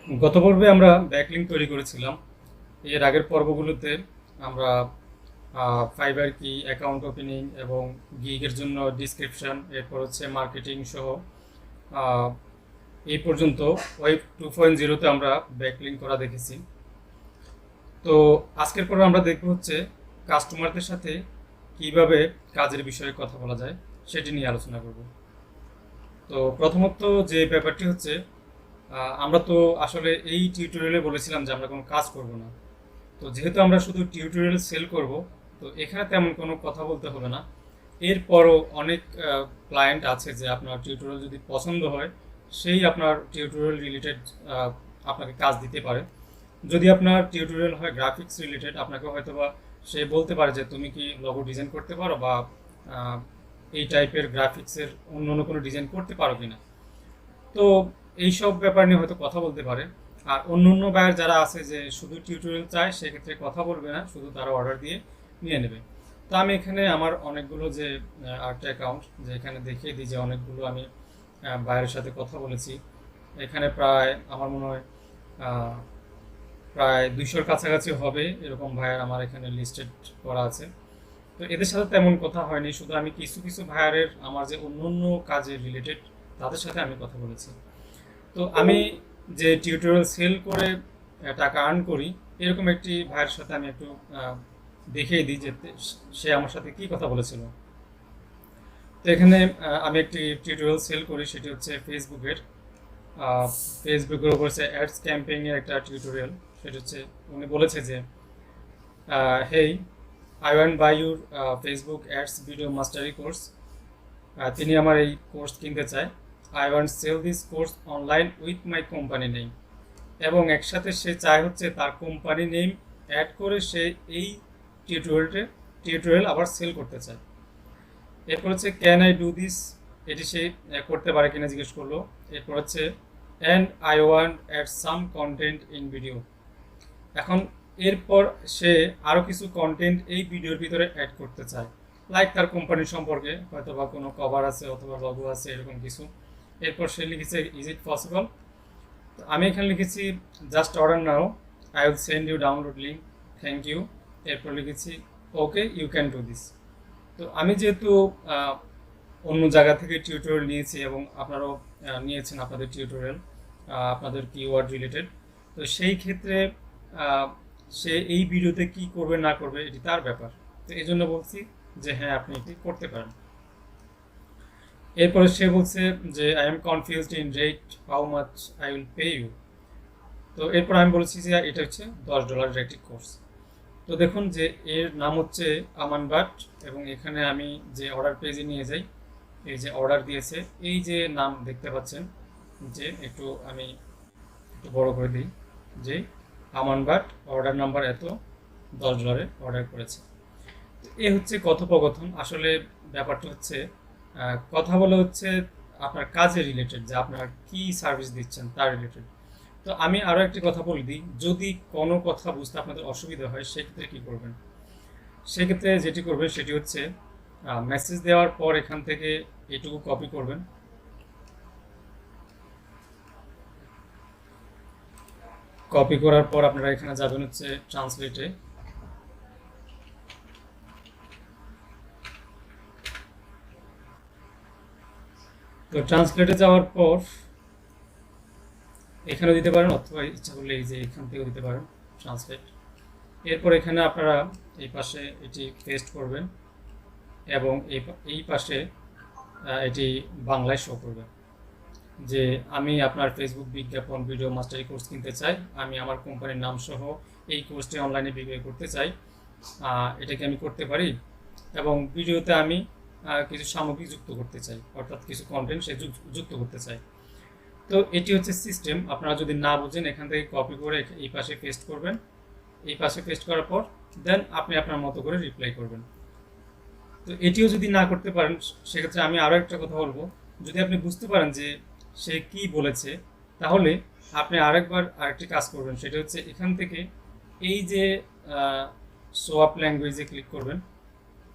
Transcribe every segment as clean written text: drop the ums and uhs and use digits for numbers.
গত পর্বে আমরা ব্যাকলিঙ্ক তৈরি করেছিলাম। এর আগের পর্বগুলোতে আমরা ফাইবার কি, অ্যাকাউন্ট ওপেনিং এবং গিগের জন্য ডিসক্রিপশন, এরপর হচ্ছে মার্কেটিং সহ আহ, এই পর্যন্ত ওয়েব 2.0-তে আমরা ব্যাকলিঙ্ক করা দেখেছি। তো আজকের পর্বে আমরা দেখব হচ্ছে কাস্টমারদের সাথে কিভাবে কাজের বিষয়ে কথা বলা যায় সেটি নিয়ে আলোচনা করব। তো প্রথমত যে ব্যাপারটি হচ্ছে, আমরা তো আসলে এই টিউটোরিয়ালে বলেছিলাম যে আমরা কোনো কাজ করব না। তো যেহেতু আমরা শুধু টিউটোরিয়াল সেল করব, তো এখানে তেমন কোনো কথা বলতে হবে না। এরপরও অনেক ক্লায়েন্ট আছে যে আপনার টিউটোরিয়াল যদি পছন্দ হয়, সেই আপনার টিউটোরিয়াল রিলেটেড আপনাকে কাজ দিতে পারে। যদি আপনার টিউটোরিয়াল হয় গ্রাফিক্স রিলেটেড, আপনাকে হয়তো বা সে বলতে পারে যে তুমি কি লোগো ডিজাইন করতে পারো, বা এই টাইপের গ্রাফিক্সের অন্য অন্য কোনো ডিজাইন করতে পারো কিনা। তো এইসব ব্যাপার নিয়ে হয়তো কথা বলতে পারে। আর অন্য অন্য বায়ার যারা আছে যে শুধু টিউটোরিয়াল চায়, সেক্ষেত্রে কথা বলবে না, শুধু তারা অর্ডার দিয়ে নিয়ে নেবে। তো আমি এখানে আমার অনেকগুলো যে আর্ট অ্যাকাউন্ট, যে এখানে দেখিয়ে দিই যে অনেকগুলো আমি বায়ারের সাথে কথা বলেছি। এখানে প্রায় আমার মনে হয় প্রায় 200-র কাছাকাছি হবে এরকম ভাইয়ার আমার এখানে লিস্টেড করা আছে। তো এদের সাথে তেমন কথা হয়নি, শুধু আমি কিছু কিছু ভাইয়ারের আমার যে অন্য অন্য কাজের রিলেটেড তাদের সাথে আমি কথা বলেছি। তো আমি যে টিউটোরিয়াল সেল করে টাকা আর্ন করি, এরকম একটি ভাইয়ের সাথে আমি একটু দেখিয়ে দিই যে সে আমার সাথে কি কথা বলেছিল। তো এখানে আমি একটি টিউটোরিয়াল সেল করি, সেটি হচ্ছে ফেসবুকের উপর হচ্ছে অ্যাডস ক্যাম্পেইনের একটা টিউটোরিয়াল। সেটা হচ্ছে উনি বলেছে যে hey, I want buy your Facebook ads video mastery course. তিনি আমার এই কোর্স কিনতে চায়। I want sell this course online with my company name. এবং একসাথে সে চায় হচ্ছে তার কোম্পানি নেম অ্যাড করে সে এই টিউটোরিয়াল আবার সেল করতে চায়। এরপর হচ্ছে ক্যান আই ডু দিস, এটি সে করতে পারে কিনা জিজ্ঞেস করলো। এরপর হচ্ছে and I want add some content in video. এখন এরপর সে আরও কিছু কন্টেন্ট এই ভিডিওর ভিতরে অ্যাড করতে চায়, লাইক তার কোম্পানির সম্পর্কে হয়তো বা কোনো কভার আছে অথবা লগো আছে, এরকম কিছু। এরপর সে লিখেছে ইজ ইট পসিবল। তো আমি এখানে লিখেছি just order now, I will send you download link, thank you. এরপর লিখেছি okay you can do this. তো আমি যেহেতু অন্য জায়গা থেকে টিউটোরিয়াল নিয়েছি এবং আপনারাও নিয়েছেন আপনাদের টিউটোরিয়াল আপনাদের কিওয়ার্ড রিলেটেড, তো সেই ক্ষেত্রে সে এই ভিডিওতে কি করবে না করবে এটি তার ব্যাপার। তো এই জন্য বলছি যে হ্যাঁ, আপনি এটি করতে পারেন। এরপরে সে বলছে যে I am confused in rate, how much I will pay you. তো এরপর আমি বলছি যে এটা হচ্ছে $10 একটি কোর্স। তো দেখুন যে এর নাম হচ্ছে আমান বাট, এবং এখানে আমি যে অর্ডার পেজে নিয়ে যাই, এই যে অর্ডার দিয়েছে, এই যে নাম দেখতে পাচ্ছেন, যে আমি একটু বড় করে দিই, যে আমান বাট অর্ডার নাম্বার এত, $10 অর্ডার করেছে। তো এ হচ্ছে কথোপকথন। আসলে ব্যাপারটা হচ্ছে কথা বলা হচ্ছে আপনার কাজের রিলেটেড, যে আপনার কি সার্ভিস দিচ্ছেন তার রিলেটেড। তো আমি আরও একটি কথা বলে দিই, যদি কোনো কথা বুঝতে আপনাদের অসুবিধা হয় সেক্ষেত্রে কী করবেন। সেক্ষেত্রে যেটি করবেন সেটি হচ্ছে মেসেজ দেওয়ার পর এখান থেকে এটুকু কপি করবেন, কপি করার পর আপনারা এখানে যাবেন হচ্ছে ট্রান্সলেটে। তো ট্রান্সলেটে যাওয়ার পর এখানেও দিতে পারেন, অথবা ইচ্ছা করলে এই যে এখান থেকেও দিতে পারেন ট্রান্সলেট। এরপর এখানে আপনারা এই পাশে এটি পেস্ট করবেন এবং এই পাশে এটি বাংলায় শো করবে যে আমি আপনার ফেসবুক বিজ্ঞাপন ভিডিও মাস্টারি কোর্স কিনতে চাই, আমি আমার কোম্পানির নাম সহ এই কোর্সটি অনলাইনে বিক্রয় করতে চাই, এটাকে আমি করতে পারি, এবং ভিডিওতে আমি কিছু সামগ্রী যুক্ত করতে চাই, অর্থাৎ কিছু কন্টেন্ট সে যুক্ত করতে চাই। তো এটি হচ্ছে সিস্টেম। আপনারা যদি না বুঝেন এখান থেকে কপি করে এই পাশে পেস্ট করবেন, এই পাশে পেস্ট করার পর দেন আপনি আপনার মতো করে রিপ্লাই করবেন। তো এটিও যদি না করতে পারেন, সেক্ষেত্রে আমি আরও একটা কথা বলবো, যদি আপনি বুঝতে পারেন যে সে কি বলেছে, তাহলে আপনি আরেকটি কাজ করবেন, সেটা হচ্ছে এখান থেকে এই যে শো আপ ল্যাঙ্গুয়েজে ক্লিক করবেন,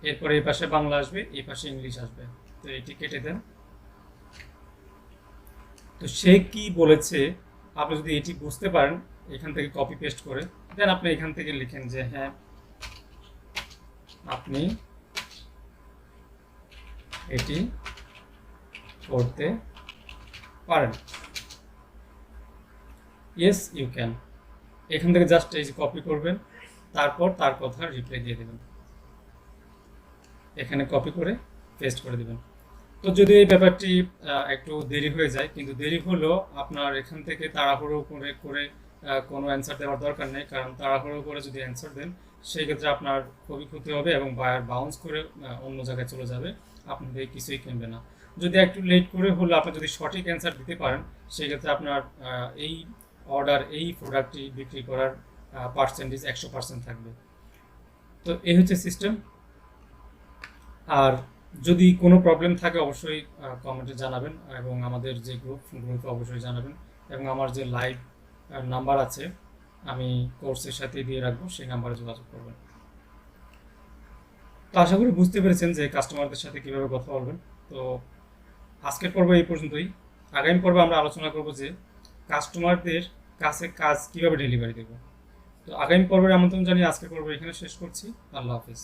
এরপরে এই পাশে বাংলা আসবে, এই পাশে ইংলিশ আসবে। তো এটি কেটে দেন। তো সে কি বলেছে আপনি যদি এটি বুঝতে পারেন এখান থেকে কপি পেস্ট করে, দেন আপনি এখান থেকে লিখেন যে হ্যাঁ আপনি এটি করতে পারেন, ইয়েস ইউ ক্যান। এখান থেকে জাস্ট এই যে কপি করবেন, তারপর তার কথা রিপ্লাই দিয়ে দেবেন, এখানে কপি করে পেস্ট করে দেবেন। তো যদি এই ব্যাপারটি একটু দেরি হয়ে যায়, কিন্তু দেরি হলেও আপনার এখান থেকে তাড়াহুড়ো করে করে কোনো অ্যান্সার দেওয়ার দরকার নেই, কারণ তাড়াহুড়ো করে যদি অ্যান্সার দেন সেই ক্ষেত্রে আপনার খুবই ক্ষতি হবে এবং বায়ার বাউন্স করে অন্য জায়গায় চলে যাবে, আপনাদের কিছুই কিনবে না। যদি একটু লেট করে হলে আপনি যদি সঠিক অ্যান্সার দিতে পারেন, সেই ক্ষেত্রে আপনার এই অর্ডার, এই প্রোডাক্টটি বিক্রি করার পার্সেন্টেজ 100% থাকবে। তো এই হচ্ছে সিস্টেম। আর যদি কোনো প্রবলেম থাকে অবশ্যই কমেন্টে জানাবেন, এবং আমাদের যে গ্রুপে অবশ্যই জানাবেন, এবং আমার যে লাইভ নাম্বার আছে আমি কোর্সের সাথে দিয়ে রাখবো, সেই নাম্বারে যোগাযোগ করবেন। তো আশা করি বুঝতে পেরেছেন যে কাস্টমারদের সাথে কীভাবে কথা বলবেন। তো আজকের পর্ব এই পর্যন্তই। আগামী পর্বে আমরা আলোচনা করব যে কাস্টমারদের কাছে কাজ কীভাবে ডেলিভারি দেব। তো আগামী পর্বের আমন্ত্রণ জানিয়ে আজকের পর্ব এখানে শেষ করছি। আল্লাহ হাফিজ।